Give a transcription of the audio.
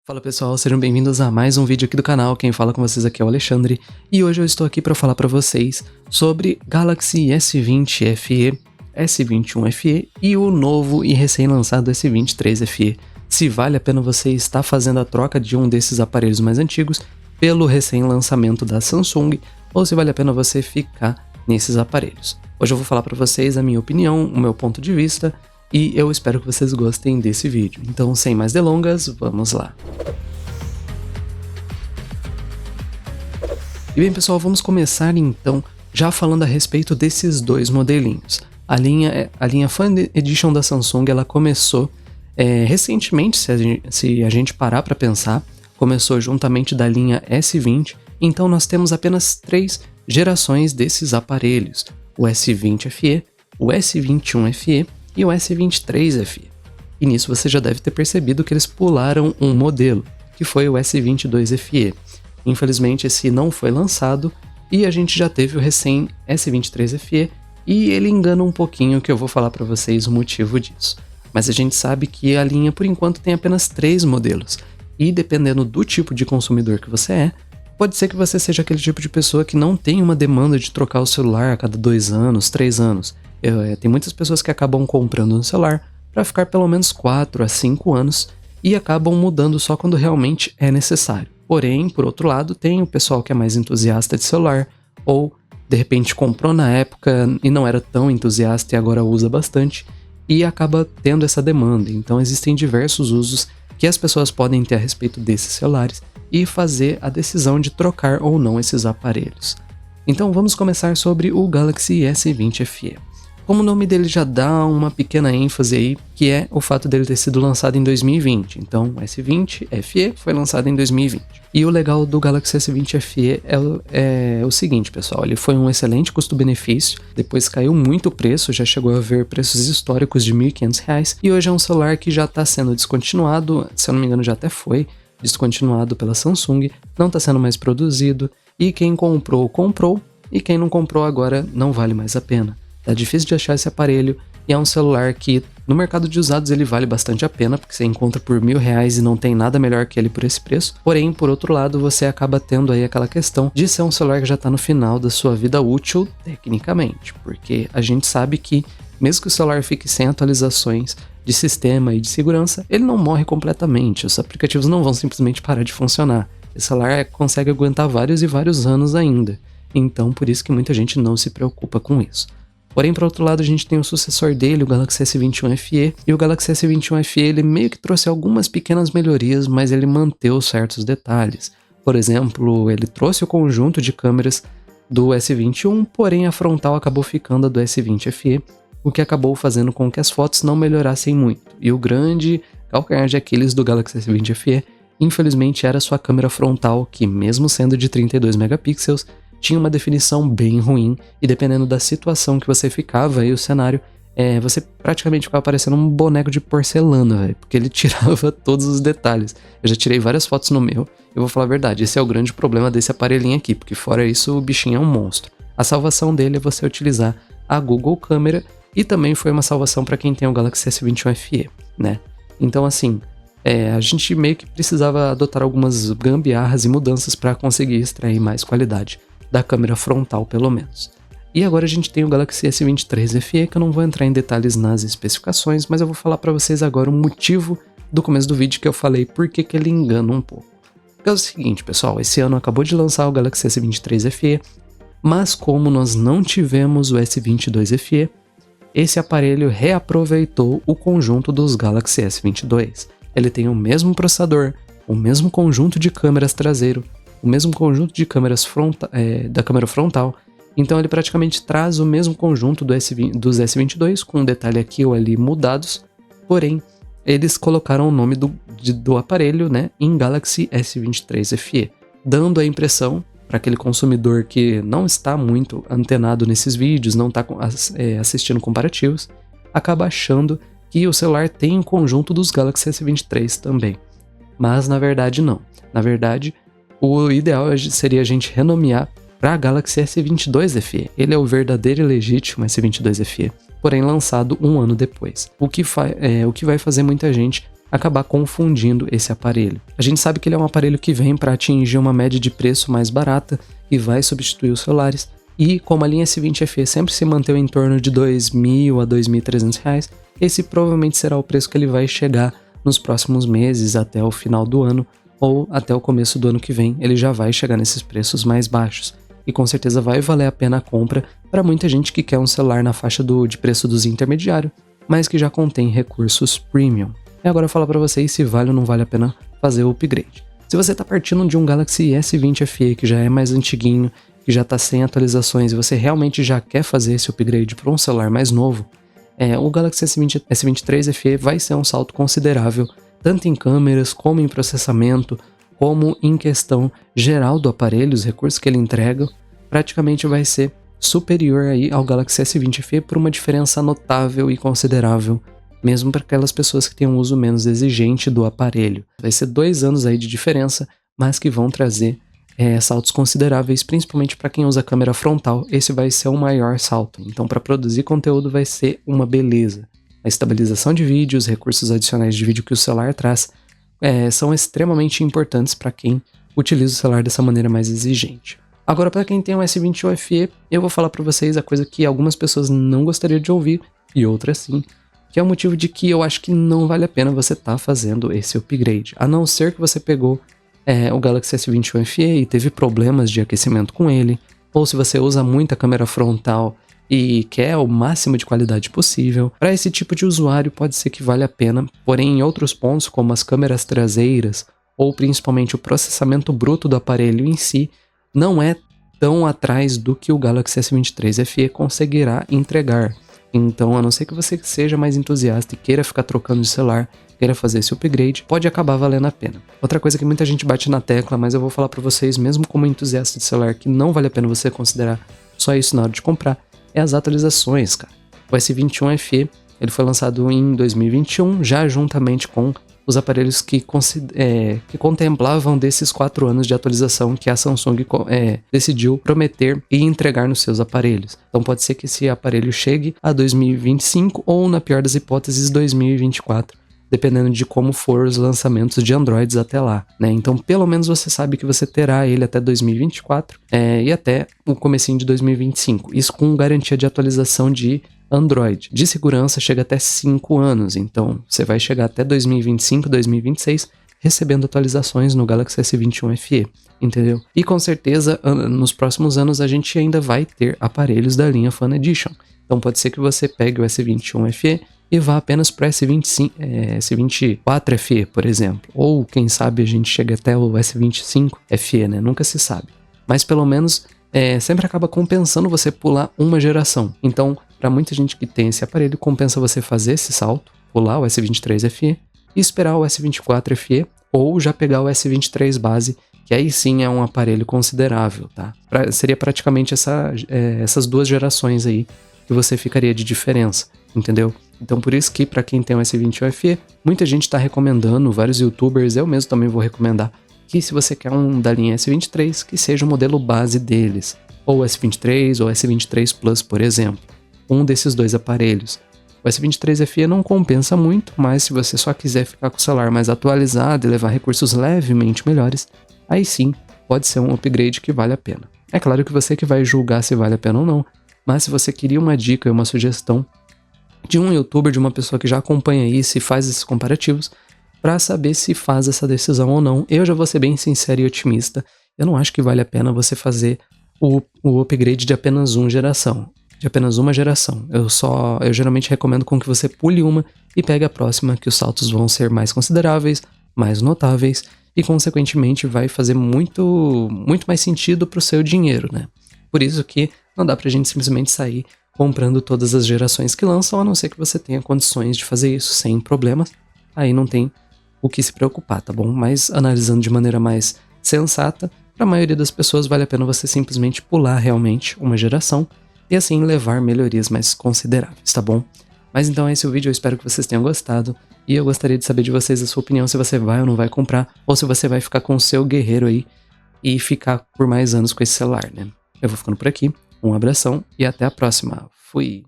Fala pessoal, sejam bem-vindos a mais um vídeo aqui do canal. Quem fala com vocês aqui é o Alexandre e hoje eu estou aqui para falar para vocês sobre Galaxy S20 FE, S21 FE e o novo e recém-lançado S23 FE. Se vale a pena você estar fazendo a troca de um desses aparelhos mais antigos pelo recém-lançamento da Samsung ou se vale a pena você ficar nesses aparelhos. Hoje eu vou falar para vocês a minha opinião, o meu ponto de vista e eu espero que vocês gostem desse vídeo. Então, sem mais delongas, vamos lá. E bem pessoal, vamos começar então já falando a respeito desses dois modelinhos. A linha Fan Edition da Samsung, ela começou recentemente, se a gente parar para pensar, começou juntamente da linha S20, então nós temos apenas 3 gerações desses aparelhos, o S20 FE, o S21 FE e o S23 FE. E nisso você já deve ter percebido que eles pularam um modelo, que foi o S22 FE. Infelizmente esse não foi lançado e a gente já teve o recém S23 FE e ele engana um pouquinho, que eu vou falar para vocês o motivo disso. Mas a gente sabe que a linha por enquanto tem apenas 3 modelos e dependendo do tipo de consumidor que você é, pode ser que você seja aquele tipo de pessoa que não tem uma demanda de trocar o celular a cada 2 anos, 3 anos. Tem muitas pessoas que acabam comprando um celular para ficar pelo menos 4 a 5 anos e acabam mudando só quando realmente é necessário. Porém, por outro lado, tem o pessoal que é mais entusiasta de celular ou de repente comprou na época e não era tão entusiasta e agora usa bastante e acaba tendo essa demanda. Então existem diversos usos que as pessoas podem ter a respeito desses celulares e fazer a decisão de trocar ou não esses aparelhos. Então vamos começar sobre o Galaxy S20 FE. Como o nome dele já dá uma pequena ênfase aí, que é o fato dele ter sido lançado em 2020. Então, o S20 FE foi lançado em 2020. E o legal do Galaxy S20 FE é o seguinte, pessoal. Ele foi um excelente custo-benefício, depois caiu muito o preço, já chegou a ver preços históricos de R$ 1.500. E hoje é um celular que já está sendo descontinuado, se eu não me engano já até foi descontinuado pela Samsung, não está sendo mais produzido. E quem comprou, comprou. E quem não comprou agora não vale mais a pena. Tá difícil de achar esse aparelho e é um celular que no mercado de usados ele vale bastante a pena, porque você encontra por R$ 1.000 e não tem nada melhor que ele por esse preço. Porém, por outro lado, você acaba tendo aí aquela questão de ser um celular que já tá no final da sua vida útil tecnicamente, porque a gente sabe que mesmo que o celular fique sem atualizações de sistema e de segurança, ele não morre completamente, os aplicativos não vão simplesmente parar de funcionar. Esse celular consegue aguentar vários e vários anos ainda, então por isso que muita gente não se preocupa com isso. Porém, por outro lado, a gente tem o sucessor dele, o Galaxy S21 FE, e o Galaxy S21 FE ele meio que trouxe algumas pequenas melhorias, mas ele manteve certos detalhes. Por exemplo, ele trouxe o conjunto de câmeras do S21, porém a frontal acabou ficando a do S20 FE, o que acabou fazendo com que as fotos não melhorassem muito. E o grande calcanhar de Aquiles do Galaxy S20 FE, infelizmente, era sua câmera frontal, que mesmo sendo de 32 megapixels, tinha uma definição bem ruim e dependendo da situação que você ficava e o cenário, você praticamente ficava parecendo um boneco de porcelana, véio, porque ele tirava todos os detalhes. Eu já tirei várias fotos no meu, eu vou falar a verdade, esse é o grande problema desse aparelhinho aqui, porque fora isso o bichinho é um monstro. A salvação dele é você utilizar a Google Câmera e também foi uma salvação para quem tem o Galaxy S21 FE, né? Então assim, a gente meio que precisava adotar algumas gambiarras e mudanças para conseguir extrair mais qualidade da câmera frontal, pelo menos. E agora a gente tem o Galaxy S23 FE, que eu não vou entrar em detalhes nas especificações, mas eu vou falar para vocês agora o motivo do começo do vídeo que eu falei por que ele engana um pouco. Porque é o seguinte, pessoal, esse ano acabou de lançar o Galaxy S23 FE, mas como nós não tivemos o S22 FE, esse aparelho reaproveitou o conjunto dos Galaxy S22. Ele tem o mesmo processador, o mesmo conjunto de câmeras traseiro, o mesmo conjunto de câmeras da câmera frontal, então ele praticamente traz o mesmo conjunto dos S22, com um detalhe aqui ou ali mudados, porém eles colocaram o nome do aparelho, né, em Galaxy S23 FE, dando a impressão para aquele consumidor que não está muito antenado nesses vídeos, não está assistindo comparativos, acaba achando que o celular tem um conjunto dos Galaxy S23 também, mas na verdade não. Na verdade, o ideal seria a gente renomear para Galaxy S22 FE. Ele é o verdadeiro e legítimo S22 FE, porém lançado um ano depois. O que vai fazer muita gente acabar confundindo esse aparelho. A gente sabe que ele é um aparelho que vem para atingir uma média de preço mais barata e vai substituir os celulares. E como a linha S20 FE sempre se manteve em torno de R$2.000 a R$2.300, esse provavelmente será o preço que ele vai chegar nos próximos meses até o final do ano ou até o começo do ano que vem. Ele já vai chegar nesses preços mais baixos e com certeza vai valer a pena a compra para muita gente que quer um celular na faixa de preço dos intermediários, mas que já contém recursos premium. E agora eu falo para vocês se vale ou não vale a pena fazer o upgrade. Se você está partindo de um Galaxy S20 FE que já é mais antiguinho, que já está sem atualizações e você realmente já quer fazer esse upgrade para um celular mais novo, o Galaxy S23 FE vai ser um salto considerável, tanto em câmeras como em processamento, como em questão geral do aparelho, os recursos que ele entrega, praticamente vai ser superior aí ao Galaxy S20 FE por uma diferença notável e considerável, mesmo para aquelas pessoas que têm um uso menos exigente do aparelho. Vai ser 2 anos aí de diferença, mas que vão trazer saltos consideráveis, principalmente para quem usa câmera frontal. Esse vai ser o maior salto, então para produzir conteúdo vai ser uma beleza. A estabilização de vídeo, os recursos adicionais de vídeo que o celular traz são extremamente importantes para quem utiliza o celular dessa maneira mais exigente. Agora, para quem tem um S21 FE, eu vou falar para vocês a coisa que algumas pessoas não gostariam de ouvir e outras sim, que é o motivo de que eu acho que não vale a pena você estar fazendo esse upgrade, a não ser que você pegou o Galaxy S21 FE e teve problemas de aquecimento com ele, ou se você usa muita câmera frontal e quer o máximo de qualidade possível. Para esse tipo de usuário pode ser que vale a pena, porém em outros pontos como as câmeras traseiras ou principalmente o processamento bruto do aparelho em si, não é tão atrás do que o Galaxy S23 FE conseguirá entregar. Então, a não ser que você seja mais entusiasta e queira ficar trocando de celular, queira fazer esse upgrade, pode acabar valendo a pena. Outra coisa que muita gente bate na tecla, mas eu vou falar para vocês, mesmo como entusiasta de celular, que não vale a pena você considerar só isso na hora de comprar, é as atualizações, cara. O S21 FE, ele foi lançado em 2021, já juntamente com os aparelhos que contemplavam desses 4 anos de atualização que a Samsung decidiu prometer e entregar nos seus aparelhos. Então pode ser que esse aparelho chegue a 2025 ou, na pior das hipóteses, 2024, dependendo de como for os lançamentos de Androids até lá, né? Então pelo menos você sabe que você terá ele até 2024 e até o comecinho de 2025. Isso com garantia de atualização de Android. De segurança chega até 5 anos, então você vai chegar até 2025, 2026 recebendo atualizações no Galaxy S21 FE, entendeu? E com certeza nos próximos anos a gente ainda vai ter aparelhos da linha Fan Edition. Então pode ser que você pegue o S21 FE e vá apenas para o S24 FE, por exemplo. Ou quem sabe a gente chega até o S25 FE, né? Nunca se sabe. Mas pelo menos sempre acaba compensando você pular uma geração. Então, para muita gente que tem esse aparelho, compensa você fazer esse salto, pular o S23 FE e esperar o S24 FE ou já pegar o S23 base, que aí sim é um aparelho considerável, tá? Seria praticamente essas 2 gerações aí que você ficaria de diferença, entendeu? Então por isso que para quem tem um S21 FE, muita gente está recomendando, vários youtubers, eu mesmo também vou recomendar, que se você quer um da linha S23, que seja o modelo base deles, ou S23 ou S23 Plus, por exemplo, um desses 2 aparelhos. O S23 FE não compensa muito, mas se você só quiser ficar com o celular mais atualizado e levar recursos levemente melhores, aí sim pode ser um upgrade que vale a pena. É claro que você que vai julgar se vale a pena ou não, mas se você queria uma dica e uma sugestão de um youtuber, de uma pessoa que já acompanha isso e faz esses comparativos, para saber se faz essa decisão ou não, eu já vou ser bem sincero e otimista. Eu não acho que vale a pena você fazer o upgrade de apenas uma geração. Eu geralmente recomendo com que você pule uma e pegue a próxima, que os saltos vão ser mais consideráveis, mais notáveis e consequentemente vai fazer muito mais sentido pro seu dinheiro, né? Por isso que não dá pra gente simplesmente sair comprando todas as gerações que lançam, a não ser que você tenha condições de fazer isso sem problemas. Aí não tem o que se preocupar, tá bom? Mas analisando de maneira mais sensata, para a maioria das pessoas vale a pena você simplesmente pular realmente uma geração e assim levar melhorias mais consideráveis, tá bom? Mas então esse é o vídeo, eu espero que vocês tenham gostado e eu gostaria de saber de vocês a sua opinião, se você vai ou não vai comprar, ou se você vai ficar com o seu guerreiro aí e ficar por mais anos com esse celular, né? Eu vou ficando por aqui, um abração e até a próxima. Fui!